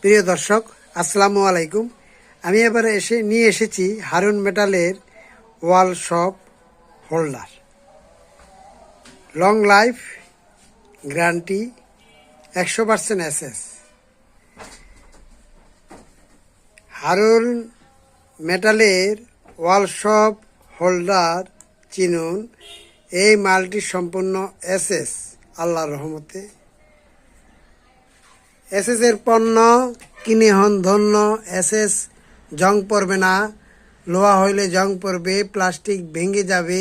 প্রিয় দর্শক, আসসালামু আলাইকুম। আমি এবারে নিয়ে এসেছি হারুন মেটালের wall soap holder, long life guarantee, 100% SS. Harun মেটালের ওয়াল শপ হোল্ডার চিনুন। এই মালটি সম্পূর্ণ এসএস, আল্লাহর রহমতে। এসএস এর পণ্য কিনে হন ধন্য। এসএস জং পড়বে না, লোহা হইলে জং পড়বে, প্লাস্টিক ভেঙে যাবে।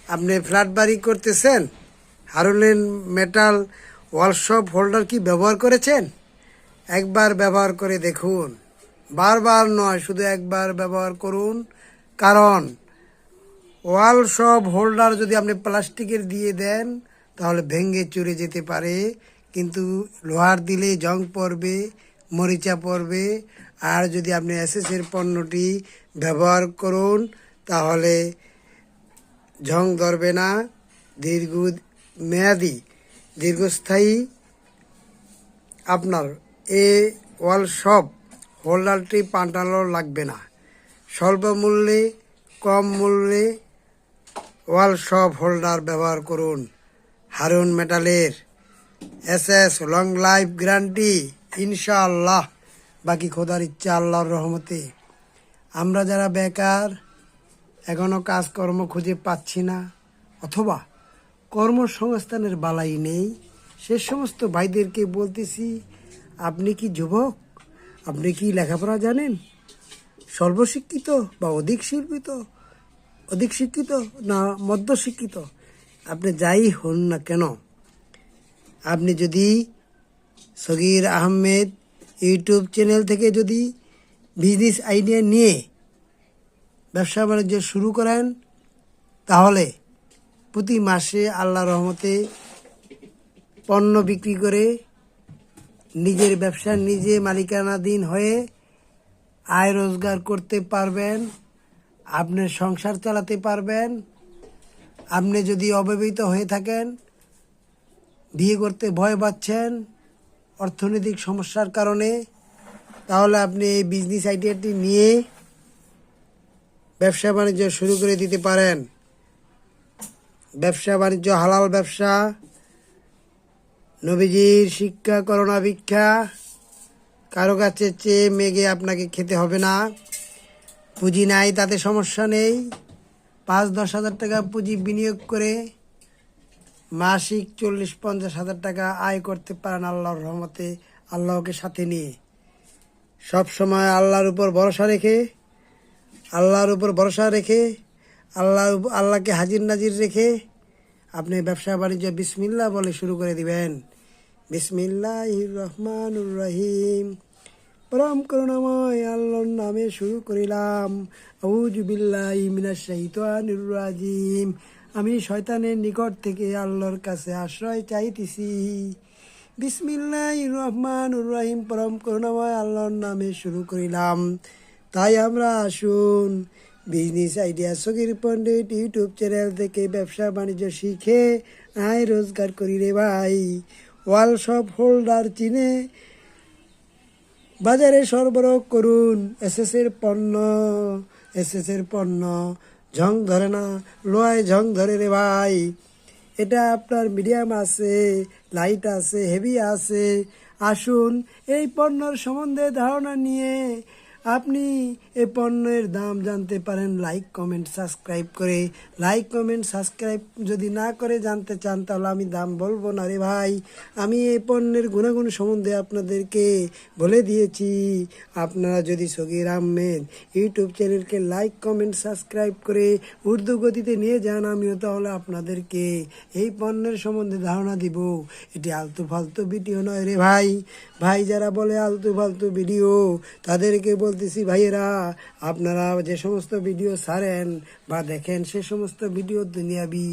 আপনি ফ্ল্যাট বাড়ি করতেছেন, হারুনের মেটাল ওয়ালশপ হোল্ডার কি ব্যবহার করেছেন? একবার ব্যবহার করে দেখুন, বারবার নয়, শুধু একবার ব্যবহার করুন। কারণ ওয়ালশপ হোল্ডার যদি আপনি প্লাস্টিকের দিয়ে দেন তাহলে ভেঙে চুরে যেতে পারে, কিন্তু লোহার দিলে জং পড়বে, মরিচা পড়বে। আর যদি আপনি এসএসের পণ্যটি ব্যবহার করুন তাহলে জং ধরবে না, দীর্ঘমেয়াদী দীর্ঘস্থায়ী আপনার এই ওয়ালশপ হোল্ডারটি পাল্টানো লাগবে না। স্বল্প মূল্যে, কম মূল্যে ওয়ালশপ হোল্ডার ব্যবহার করুন। হারুন মেটালের এসএস লং লাইফ গ্যারান্টি, ইনশাআল্লাহ। বাকি খোদার ইচ্ছা, আল্লাহর রহমতে। আমরা যারা বেকার, এখনও কাজকর্ম খুঁজে পাচ্ছি না, অথবা কর্মসংস্থানের বালাই নেই, সে সমস্ত ভাইদেরকে বলতেছি, আপনি কি যুবক? আপনি কি লেখাপড়া জানেন? সর্বশিক্ষিত বা অধিক শিক্ষিত না মধ্যশিক্ষিত? আপনি যাই হন না কেন, আপনি যদি সগির আহমেদ ইউটিউব চ্যানেল থেকে যদি বিজনেস আইডিয়া নিয়ে ব্যবসা বাণিজ্য শুরু করেন, তাহলে প্রতি মাসে আল্লাহর রহমতে পণ্য বিক্রি করে নিজের ব্যবসা নিজে মালিকানাধীন হয়ে আয় রোজগার করতে পারবেন, আপনার সংসার চালাতে পারবেন। আপনি যদি অবিবাহিত হয়ে থাকেন, বিয়ে করতে ভয় পাচ্ছেন অর্থনৈতিক সমস্যার কারণে, তাহলে আপনি এই বিজনেস আইডিয়াটি নিয়ে ব্যবসা বাণিজ্য শুরু করে দিতে পারেন। ব্যবসা বাণিজ্য হালাল ব্যবসা, নবীজির শিক্ষা করোনা ভিক্ষা, কারো কাছে চেয়ে মেঘে আপনাকে খেতে হবে না। পুঁজি নাই তাতে সমস্যা নেই, 5-10 হাজার টাকা পুঁজি বিনিয়োগ করে মাসিক 40-50 হাজার টাকা আয় করতে পারেন আল্লাহর রহমতে, আল্লাহকে সাথে নিয়ে। সব সময় আল্লাহর উপর ভরসা রেখে আল্লাহকে হাজির নাজির রেখে আপনি ব্যবসা বাণিজ্য বিসমিল্লাহ বলে শুরু করে দিবেন। বিসমিল্লাহির রহমানুর রহিম। পরম করুণাময় আল্লাহর নামে শুরু করিলাম। আউযু বিল্লাহি মিনাশ শাইতানির রাজিম। আমি শয়তানের নিকট থেকে আল্লাহর কাছে আশ্রয় চাইতেছি। বিসমিল্লাহির রহমানুর রহিম। পরম করুণাময় আল্লাহর নামে শুরু করিলাম। তাই আমরা আসুন বিজনেস আইডিয়া সগির পণ্ডিত ইউটিউব চ্যানেল থেকে ব্যবসা বাণিজ্য শিখে আয় রোজগার করি রে ভাই। ওয়ালশপ হোল্ডার চিনে বাজারে সরবরাহ করুন। এসএসের পণ্য ঝং ধরে না, লোহায় ঝং ধরে রে ভাই। এটা আপনার মিডিয়াম আছে, লাইট আছে, হেভি আছে। আসুন এই পণ্যর সম্বন্ধে ধারণা নিয়ে আপনি এই পণ্যের দাম জানতে পারেন। লাইক কমেন্ট সাবস্ক্রাইব যদি না করে জানতে চান, তাহলে আমি দাম বলবো না রে ভাই। আমি এই পণ্যের গুণাগুণ সম্বন্ধে আপনাদেরকে বলে দিয়েছি। আপনারা যদি সগির আহমেদ ইউটিউব চ্যানেলকে লাইক কমেন্ট সাবস্ক্রাইব করে উর্দু গতিতে নিয়ে যান, আমিও তাহলে আপনাদেরকে এই পণ্যের সম্বন্ধে ধারণা দিব। এটি আলতু ফালতু ভিডিও নয় রে ভাই। যারা বলে আলতু ফালতু ভিডিও, তাদেরকে বলতেছি, ভাইয়েরা, আপনারা যে সমস্ত ভিডিও ছাড়েন বা দেখেন, সে সমস্ত ভিডিও দুনিয়াবি।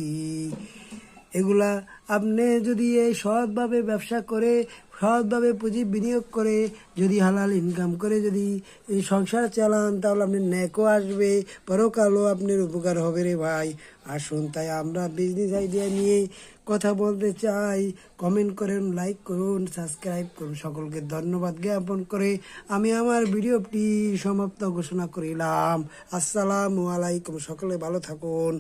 এগুলা আপনি যদি এই সৎভাবে ব্যবসা করে সৎভাবে পুঁজি বিনিয়োগ করে যদি হালাল ইনকাম করে যদি এই সংসার চালান, তাহলে আপনার ন্যাকও আসবে, পরকালও আপনার উপকার হবে রে ভাই। আসুন তাই আমরা বিজনেস আইডিয়া নিয়ে কথা বলতে চাই। কমেন্ট করুন, লাইক করুন, সাবস্ক্রাইব করুন। সকলকে ধন্যবাদ জ্ঞাপন করে আমি আমার ভিডিওটি সমাপ্ত ঘোষণা করিলাম। আসসালামু আলাইকুম। সকলে ভালো থাকুন।